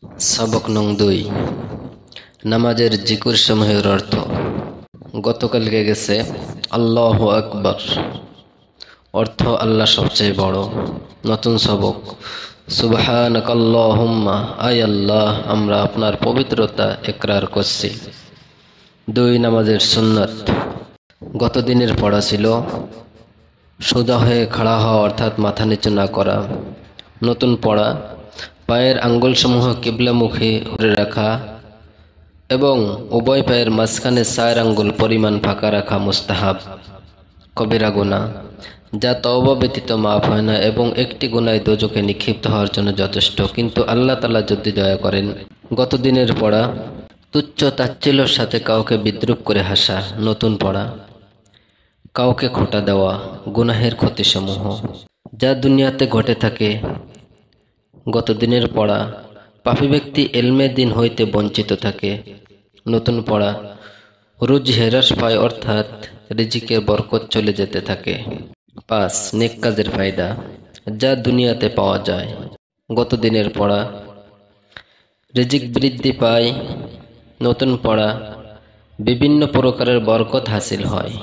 সবক নং 2 নামাজের জিকুর সমূহের অর্থ। গতকালকে গেছে আল্লাহু আকবার, অর্থ আল্লাহ সবচেয়ে বড়। নতুন সবক সুবহানাকাল্লাহুম্মা, আয় আল্লাহ আমরা আপনার পবিত্রতা ইকরার করছি। 2 নামাজের সুন্নাত। গত দিনের পড়া ছিল সোজা হয়ে খাড়া হওয়া অর্থাৎ মাথা নিচু না করা। নতুন পড়া পায়ের আঙ্গুলসমূহ কিবলামুখী করে রাখা এবং উভয় পায়ের মাঝখানে 4 আঙ্গুল পরিমাণ ফাঁকা রাখা মুস্তাহাব। কবিরা গুনাহ যা তওবা ব্যতীত মাফ হয় না এবং একটি গুনায় দোজখে নিক্ষিপ্ত হওয়ার জন্য যথেষ্ট, কিন্তু আল্লাহ তাআলা যদি দয়া করেন। গত দিনের পড়া তুচ্ছ তাচ্ছিল্যের সাথে কাউকে বিদ্রূপ করে হাসা। নতুন পড়া কাউকে খোঁটা দেওয়া গুনাহের ক্ষতিসমূহ যা দুনিয়াতে ঘটে থাকে। গত দিনের পড়া পাপী ব্যক্তি এলমে দিন হইতে বঞ্চিত থাকে। নতুন পড়া রুজি হ্রাস পায় অর্থাৎ রিজিকের বরকত চলে যেতে থাকে। 5 নেক কাজের ফায়দা যা দুনিয়াতে পাওয়া যায়। গত দিনের পড়া রিজিক বৃদ্ধি পায়। নতুন পড়া বিভিন্ন প্রকারের বরকত হাসিল হয়।